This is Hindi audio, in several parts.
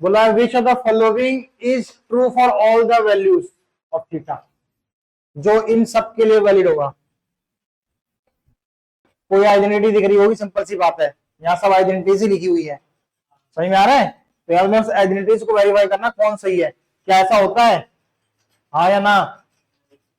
बोला which of the following is true for all the values of theta, जो इन सब के लिए वैलिड होगा। कोई आइडेंटिटी दिख रही होगी, सिंपल सी बात है, यहाँ सब आइडेंटिटीज ही लिखी हुई है, समझ में आ रहा है। तो यार मैं आइडेंटिटीज को वेरीफाई करना कौन सही है, क्या ऐसा होता है, हाँ या ना।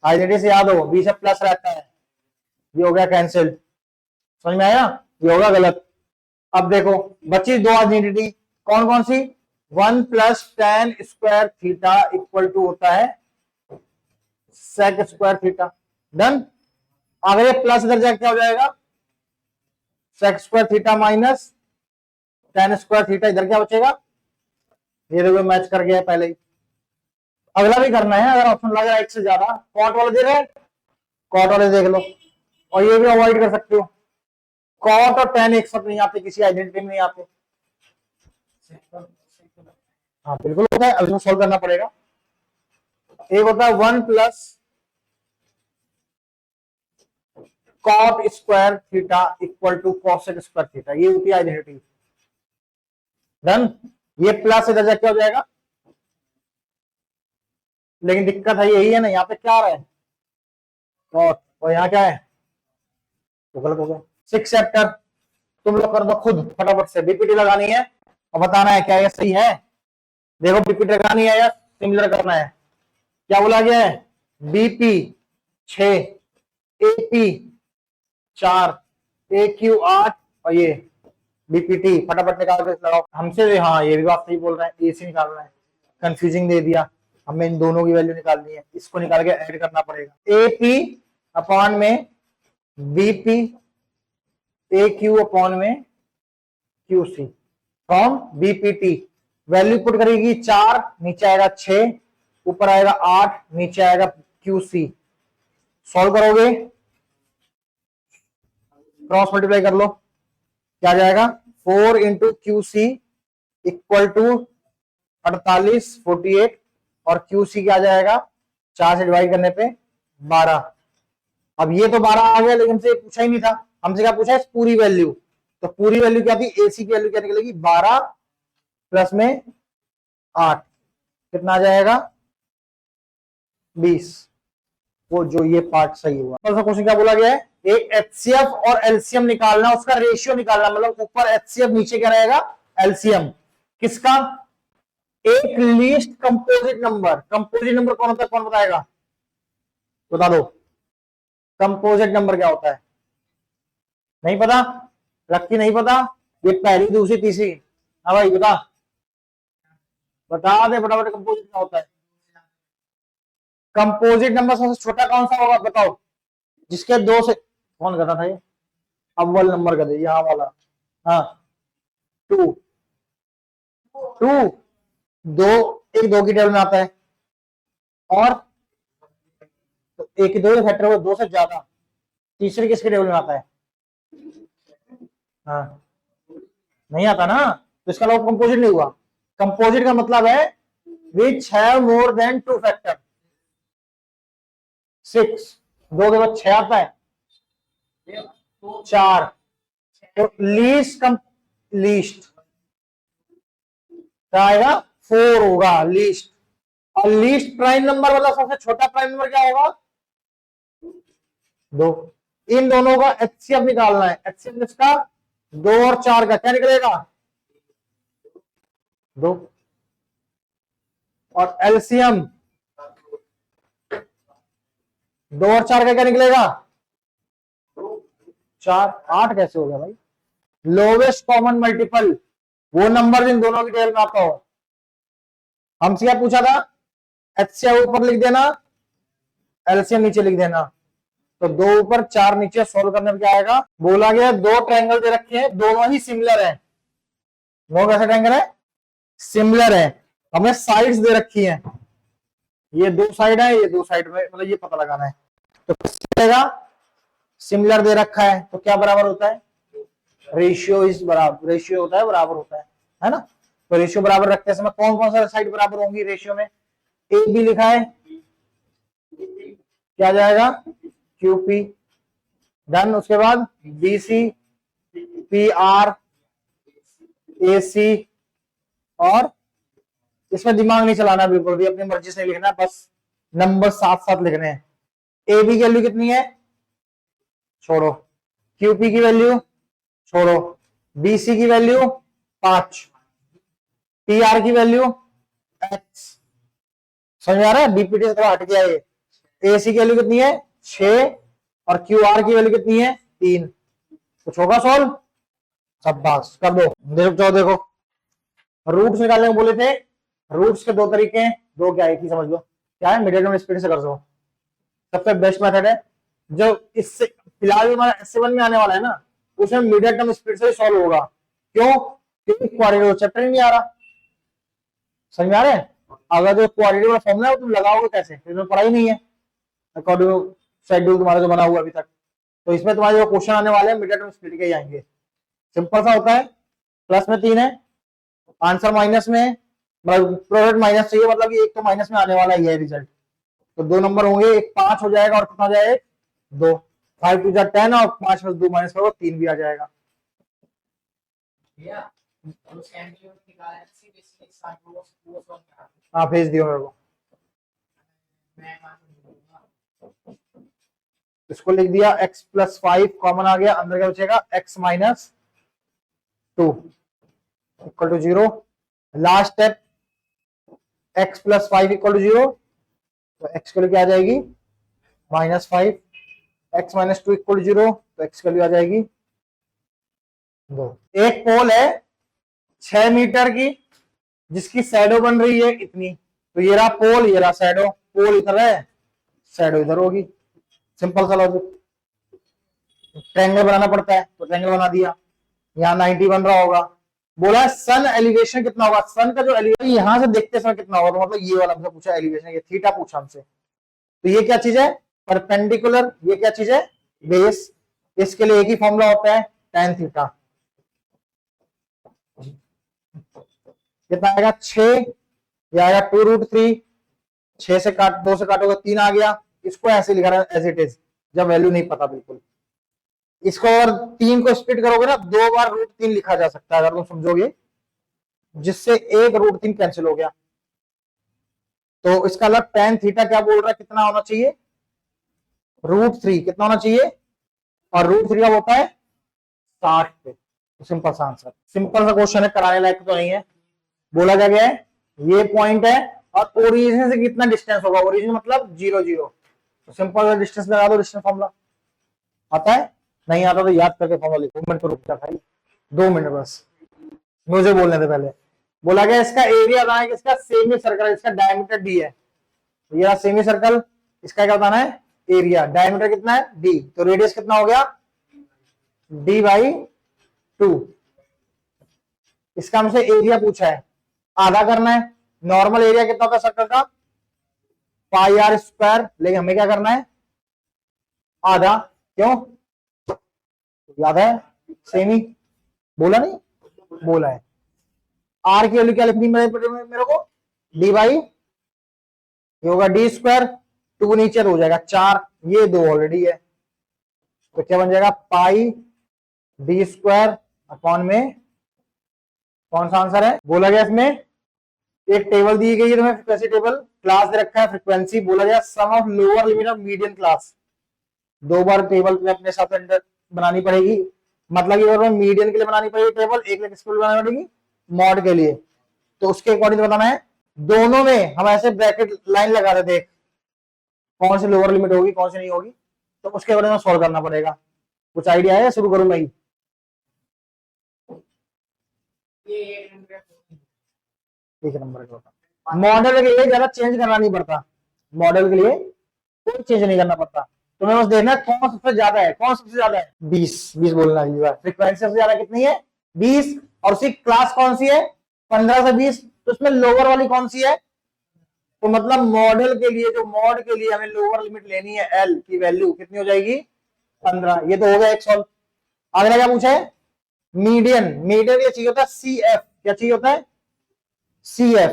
आइडेंटिटी से याद हो बी से प्लस रहता है, ये हो गया कैंसिल, समझ में आया, ये होगा गलत। अब देखो बची दो आइडेंटिटी, कौन कौन सी, 1 plus tan square theta equal to होता है sec स्क्वायर थीटा, डन। अगर ये प्लस इधर जाके क्या हो जाएगा, sec square theta minus tan square theta, इधर क्या बचेगा, ये देखो मैच कर गया पहले ही। अगला भी करना है, अगर ऑप्शन लग रहा है एक से ज्यादा, कॉट वाले दे रहे हैं, कॉट वाले देख लो, और ये भी अवॉइड कर सकते हो, कॉट और tan एक साथ नहीं आते, किसी आइडेंटिटी में नहीं आते। हाँ बिल्कुल होता है, अब इसको सॉल्व करना पड़ेगा। एक होता है 1 plus cot square theta equal to cosec square theta, ये होती है आइडेंटिटी, डन। ये प्लस इधर जाके क्या हो जाएगा, लेकिन दिक्कत है यही है ना, यहाँ पे क्या आ रहा है कॉट, और यहाँ क्या है, तो गलत हो गया। 6 चैप्टर तुम लोग कर दो खुद फटाफट से, बीपीटी लगानी है और बताना है क्या ये सही है। देखो बीपीटी लगानी है या सिमिलर करना है, क्या बोला गया है, बीपी 6, एपी 4, AQ 8 और ये बीपीटी, फटाफट निकाल के लगाओ हमसे। हाँ ये भी बात सही बोल रहा है, एसी निकाल रहा है, कंफ्यूजिंग दे दिया, हमें इन दोनों की वैल्यू निकालनी है, इसको निकाल के ऐड करना पड़ेगा, एपी अपॉन में बीपी, AQ अपॉन में QC from BPT. Value put करेगी 4, नीचे आएगा 6, ऊपर आएगा 8, नीचे आएगा QC। सॉल्व करोगे, क्रॉस मल्टीप्लाई कर लो, क्या जाएगा 4 इंटू QC इक्वल टू 48, 48, और QC क्या जाएगा 4 से डिवाइड करने पे 12। अब ये तो 12 आ गया, लेकिन हमसे पूछा ही नहीं था, हमसे क्या पूछा है पूरी वैल्यू, तो पूरी वैल्यू क्या थी, AC की वैल्यू क्या निकलेगी 12 प्लस में 8, कितना आ जाएगा 20। वो जो ये पार्ट सही हुआ। तो क्वेश्चन क्या बोला गया है, एक HCF और LCM निकालना, उसका रेशियो निकालना, मतलब ऊपर HCF नीचे क्या रहेगा LCM, किसका, एक least composite number. Composite number कौन होता है, कौन बताएगा, बता दो, कंपोजिट नंबर क्या होता है, नहीं पता, लक्की नहीं पता, ये पहली दूसरी तीसरी, हाँ भाई बता दे फटाफट, कंपोजिट क्या होता है। कंपोजिट नंबर सबसे छोटा कौन सा होगा बताओ, जिसके दो से, कौन करता था ये, अव्वल नंबर का दे, यहाँ वाला, हाँ 2, 2 दो, एक 2 की टेबल में आता है, और तो एक 2 फैक्टर हो, 2 से ज्यादा, तीसरे किसके टेबल में आता है, हाँ नहीं आता ना, तो इसका मतलब कंपोजिट नहीं हुआ। कंपोजिट का मतलब है which have more than 2 factor, 6, 2 के बाद 6 आता है, 4, तो लीस्ट क्या आएगा 4 होगा लीस्ट, और लीस्ट प्राइम नंबर मतलब सबसे छोटा प्राइम नंबर क्या होगा 2। इन दोनों का HCF निकालना है, HCF किसका 2 और 4 का, क्या निकलेगा 2, और LCM 2 और 4 का क्या निकलेगा 4, 8 कैसे हो गया भाई, लोवेस्ट कॉमन मल्टीपल, वो नंबर इन दोनों की टेबल में आता हो। हमसे क्या पूछा था, HCF ऊपर लिख देना, LCM नीचे लिख देना, तो 2 ऊपर 4 नीचे, सोल्व करने में क्या आएगा, बोला गया 2 ट्रायंगल दे रखे हैं, दोनों ही सिमिलर है, दो कैसे ट्रायंगल है सिमिलर है, हमें साइड्स दे रखी हैं, ये 2 साइड है, ये 2 साइड में, मतलब ये पता लगाना है, तो किसका सिमिलर दे रखा है, तो क्या बराबर होता है, रेशियो इज बराबर, रेशियो होता है बराबर होता है ना। तो रेशियो बराबर रखते समय कौन कौन सा साइड बराबर होंगी रेशियो में, ए बी लिखा है, क्या जाएगा QP, डन। उसके बाद BC, PR, AC और इसमें दिमाग नहीं चलाना बिल्कुल भी, अपनी मर्जी से लिखना है, बस नंबर साथ साथ लिखने हैं। ए बी की वैल्यू कितनी है, छोड़ो। क्यूपी की वैल्यू छोड़ो। बीसी की वैल्यू 5, पी आर की वैल्यू एक्स। समझ में आ रहा है, बीपीटी से थोड़ा हट गया ये। एसी की वैल्यू कितनी है 6 और क्यू आर की वैल्यू कितनी है 3। कुछ होगा सॉल्व, शाबाश कर दो। देखो देखो, रूट्स निकालने को बोले थे, रूट्स के दो तरीके हैं, दो क्या एक ही समझ लो। क्या है, मीडियम स्पीड से कर दो, सबसे बेस्ट मेथड है। जो इससे फिलहाल हमारा S7 में आने वाला है ना, उसमें मीडियम टर्म स्पीड से सॉल्व होगा। क्यों, क्योंकि क्वाड्रेटिक चैप्टर ही नहीं आ रहा। समझ में आ रहा है, अगर जो क्वाड्रेटिक वाला फॉर्मूला है वो तुम लगाओगे कैसे, इसमें पढ़ा ही नहीं है अकॉर्डिंग टू शेड्यूल तुम्हारा जो बना हुआ अभी तक। तो इसमें तुम्हारे जो क्वेश्चन आने वाले हैं मीडियम टर्म स्पीड के ही आएंगे। सिंपल सा होता है, प्लस में 3 है, आंसर माइनस में है, मतलब प्रोडक्ट माइनस चाहिए, मतलब कि एक तो माइनस में आने वाला ही है रिजल्ट। तो 2 नंबर होंगे, एक 5 हो जाएगा और कितना हो जाएगा 2, 5 2 10 और 5 में 2 माइनस करोगे 3 भी आ जाएगा। हाँ भेज दियो मेरे को। इसको लिख दिया x प्लस 5 कॉमन आ गया, अंदर क्या बचेगा x minus 2 equal to 0। Last step x plus 5 equal to 0, तो x के लिए क्या आ जाएगी -5, x माइनस 2 इक्वल टू 0, तो x के लिए आ जाएगी 2। एक पोल है 6 मीटर की जिसकी शैडो बन रही है इतनी, तो ये रहा पोल, ये रहा शैडो, पोल इधर है शैडो इधर होगी। सिंपल सा लॉजिक। ट्रायंगल बनाना पड़ता है तो ट्रायंगल बना दिया, यहाँ 90 बन रहा होगा। बोला सन एलिवेशन कितना होगा, सन का जो एलिवेशन यहां से देखते समय कितना होगा, तो मतलब ये वाला हमसे पूछा एलिवेशन, ये थीटा पूछा हमसे। तो ये क्या चीज है, परपेंडिकुलर, ये क्या चीज है बेस। इसके लिए एक ही फॉर्मूला होता है tan थीटा। कितना आएगा 6, ये आएगा 2√3, 6 से काट 2 से काटोगे 3 आ गया। इसको ऐसे लिखा रहा है एज इट इज, जब वैल्यू नहीं पता बिल्कुल। इसको और 3 को स्प्लिट करोगे ना, 2 बार √3 लिखा जा सकता है अगर तुम समझोगे, जिससे एक √3 कैंसिल हो गया। तो इसका अलग tan थीटा क्या बोल रहा है, कितना होना चाहिए √3, कितना होना चाहिए, और √3 का होता है 60 पे। तो सिंपल सा आंसर, सिंपल सा क्वेश्चन है, कराने लायक तो नहीं है। बोला क्या गया है, ये पॉइंट है और ओरिजिन से कितना डिस्टेंस होगा, ओरिजिन मतलब 0 0, तो सिंपल डिस्टेंस लगा दो, डिस्टेंस फॉर्मूला आता है। नहीं आता तो याद करके फॉर्मूला लिखो। मिनट तो रुक जा भाई, 2 मिनट बस, मुझे बोलने से पहले। बोला गया इसका एरिया बताना है कि इसका सेमी सर्कल, इसका डायमीटर डी है, तो ये सेमी सर्कल, इसका क्या बताना है एरिया, डायमीटर कितना है डी, तो रेडियस कितना हो गया d/2। इसका हमसे एरिया पूछा है, आधा करना है। नॉर्मल एरिया कितना होता है सर्कल का, πr², लेकिन हमें क्या करना है आधा, क्यों याद है सेमी, बोला नहीं, बोला है। आर की वैल्यू क्या लिखनी मेरे को, d/, ये होगा d², 2 नीचे हो जाएगा 4, ये 2 ऑलरेडी है, तो क्या बन जाएगा πd² अपॉन में, कौन सा आंसर है बोला गया इसमें। एक टेबल दी गई है तुम्हें, फ्रीक्वेंसी टेबल, क्लास दे रखा है फ्रीक्वेंसी, बोला गया sum of lower limit of median class. 2 बार टेबल तुम्हें अपने साथ अंडर बनानी पड़ेगी, मतलब ये मीडियन के लिए बनानी पड़ेगी टेबल, एक किसके लिए बनानी पड़ेगी मॉड के लिए। तो उसके अकॉर्डिंग बताना है, दोनों में हम ऐसे ब्रैकेट लाइन लगा देते हैं, कौन सी लोअर लिमिट होगी कौन सी नहीं होगी, तो उसके अकॉर्डिंग में सॉल्व करना पड़ेगा। कुछ आइडिया है, शुरू करूं मैं ही। एक नंबर का मॉडल के लिए ज्यादा चेंज करना नहीं पड़ता, मॉडल के लिए कोई चेंज नहीं करना पड़ता, तुम्हें बस देखना कौन सबसे ज्यादा है, कौन सबसे ज्यादा है 20 बोलना है, फ्रीक्वेंसी सबसे ज्यादा कितनी है 20, और उसकी क्लास कौन सी है 15 से 20, तो उसमें लोअर वाली कौन सी है, तो मतलब मॉडल के लिए, जो मॉड के लिए हमें लोअर लिमिट लेनी है एल की वैल्यू कितनी हो जाएगी 15। ये तो हो गया एक सॉल्व। अगला क्या पूछा है, मीडियन, मीडियन ये चाहिए होता है CF, क्या चाहिए होता है CF,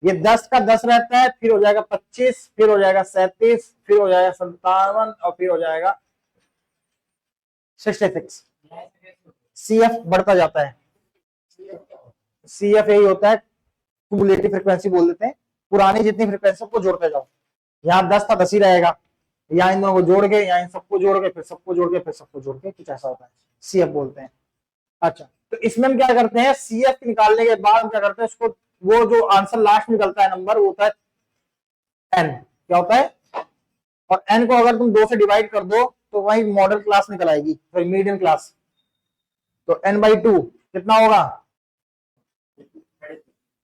ये 10 का 10 रहता है, फिर हो जाएगा 25, फिर हो जाएगा 37, फिर हो जाएगा 57 और फिर हो जाएगा 66। CF बढ़ता जाता है, CF यही होता है क्युमुलेटिव फ्रीक्वेंसी बोल देते हैं। पुरानी जितनी फ्रीक्वेंसी सबको जोड़ते जाओ, यहाँ 10 था 10 ही रहेगा, यहाँ इन दोनों को जोड़ के, यहाँ इन सबको जोड़ के, फिर सबको जोड़ के, फिर सबको जोड़ के, कुछ ऐसा होता है, CF बोलते हैं। अच्छा, तो इसमें हम क्या करते हैं, CF निकालने के बाद हम क्या करते हैं, उसको वो जो आंसर लास्ट निकलता है नंबर वो होता है n, क्या होता है, और n को अगर तुम 2 से डिवाइड कर दो तो वही मॉडल क्लास निकल आएगी, फिर मीडियन क्लास। तो n/2 कितना होगा,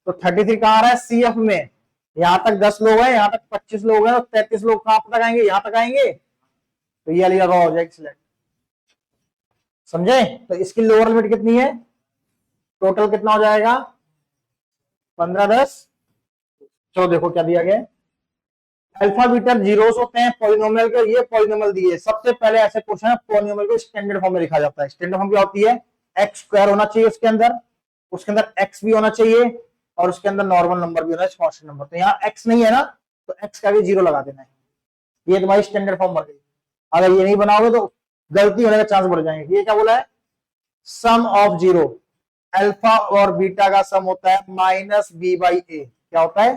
तो 33 कहां आ रहा है, CF में। यहां तक 10 लोग हैं, यहां तक 25 लोग हैं, तो 33 लोग कहां तक आएंगे, यहां तक आएंगे, तो ये वाली जगह हो जाएगी सिलेक्ट। समझे, तो इसकी लोअर लिमिट कितनी है, टोटल कितना हो जाएगा 15 10। चलो देखो क्या दिया गया, अल्फा बीटा जीरोस होते हैं पॉलिनोमियल के, ये पॉलिनोमियल दिए। सबसे पहले ऐसे क्वेश्चन है पॉलिनोमियल को स्टैंडर्ड फॉर्म में लिखा जाता है। स्टैंडर्ड फॉर्म क्या होती है, x² होना चाहिए उसके अंदर, x भी होना चाहिए, और उसके अंदर नॉर्मल नंबर भी होना है, कांस्टेंट नंबर। तो यहाँ x नहीं है ना, तो x का भी 0 लगा देना है, ये तुम्हारी स्टैंडर्ड फॉर्म बन गई। अगर ये नहीं बनाओगे तो गलती होने का चांस बढ़ जाएंगे। ये क्या बोला है, सम ऑफ 0, अल्फा और बीटा का सम होता है -b/a, क्या होता है,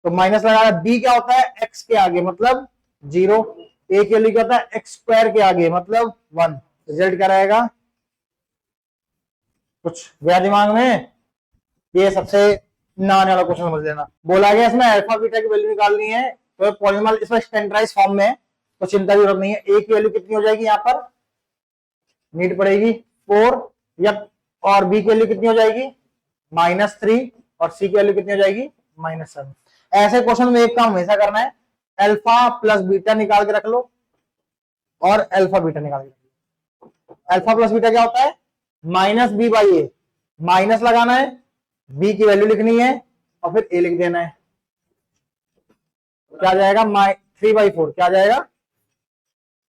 तो माइनस लगाया, b क्या होता है, x के आगे मतलब 0, a के लिए क्या होता है, x² के आगे मतलब 1। रिजल्ट क्या रहेगा, कुछ गया दिमाग में, ये सबसे नया वाला क्वेश्चन समझ लेना। बोला गया इसमें अल्फा बीटा की वैल्यू निकालनी है, तो पॉलिनोमियल इसमें स्टैंडर्डाइज फॉर्म में, तो चिंता की जरूरत नहीं है। a की वैल्यू कितनी हो जाएगी, यहाँ पर नीड पड़ेगी 4, या और b की वैल्यू कितनी हो जाएगी -3, और c की वैल्यू कितनी हो जाएगी -7। ऐसे क्वेश्चन में एक काम हमेशा करना है, अल्फा प्लस बीटा निकाल के रख लो, और अल्फा बीटा निकाल के रख लो। अल्फा प्लस बीटा क्या होता है, -b/a, माइनस लगाना है, b की वैल्यू लिखनी है, और फिर a लिख देना है, क्या आ जाएगा 3/4, क्या आ जाएगा।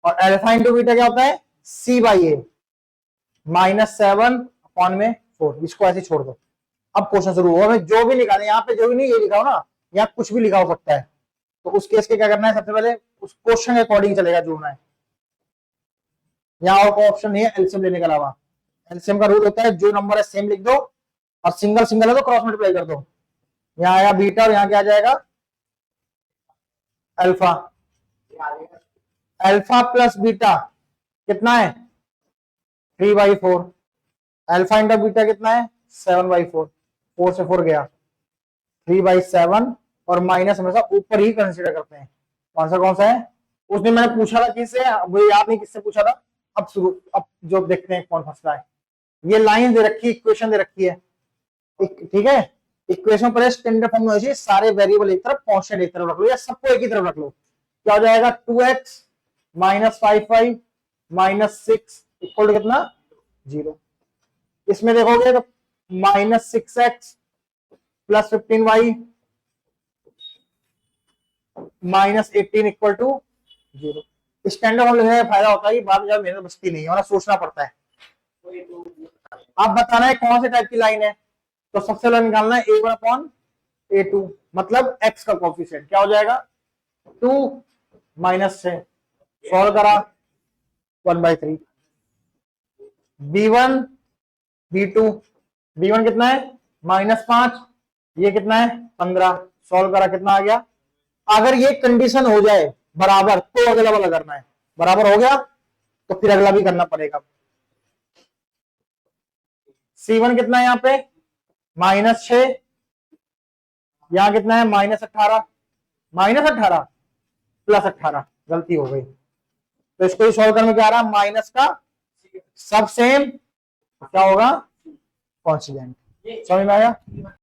और अल्फा इंटू बीटा क्या होता है, c/a, -7/4। इसको ऐसे छोड़ दो। अब क्वेश्चन शुरू होगा, जो भी निकाले, यहाँ पे जो भी नहीं ये लिखा हो ना, या कुछ भी लिखा हो सकता है, तो उस केस के क्या करना है, सबसे पहले उस क्वेश्चन के अकॉर्डिंग चलेगा, जोड़ना है। यहाँ और ऑप्शन नहीं है एलसीएम लेने के अलावा। एलसीएम का रूल होता है जो नंबर है सेम लिख दो, और सिंगल सिंगल है तो क्रॉस मल्टीप्लाई कर दो। यहाँ आया बीटा और यहाँ क्या आ जाएगा अल्फा। अल्फा प्लस बीटा कितना है 3/4, अल्फा इंटू बीटा कितना है 7/4, 4 से 4 गया 3/7, और माइनस हमेशा ऊपर ही कंसीडर करते हैं। आंसर कौन सा है, उसने मैंने पूछा था किससे, मुझे याद नहीं किससे पूछा था। अब जो देखते हैं कौन फंसता है। ये लाइन दे रखी, इक्वेशन दे रखी है, ठीक है। इक्वेशन पर स्टैंडर्ड फॉर्म में होनी चाहिए, सारे वेरिएबल एक तरफ, कांस्टेंट एक तरफ रख लो, या सबको एक ही तरफ रख लो। क्या हो जाएगा 2x -5y -6 इक्वल टू कितना 0। इसमें देखोगे तो -6x + 15y -18 equal to 0। Standard form लिखने का फायदा होता है कि बाद में जब मेहनत बचती नहीं है, सोचना पड़ता है। आप बताना है कौन से टाइप की लाइन है, तो सबसे पहले निकालना है a1/a2, मतलब x का कोफिशिएंट क्या हो जाएगा 2 -6, सॉल्व करा 1/3। b1 b2, b1 कितना है -5, ये कितना है 15, सॉल्व करा कितना आ गया। अगर ये कंडीशन हो जाए बराबर तो अगला वाला करना है, बराबर हो गया तो फिर अगला भी करना पड़ेगा। C1 कितना है यहाँ पे -6, यहां कितना है -18, -18 + 18, गलती हो गई, तो इसको सॉल्व करने में क्या आ रहा है, माइनस का सब सेम क्या होगा कॉन्स्टेंट। समझ में आया।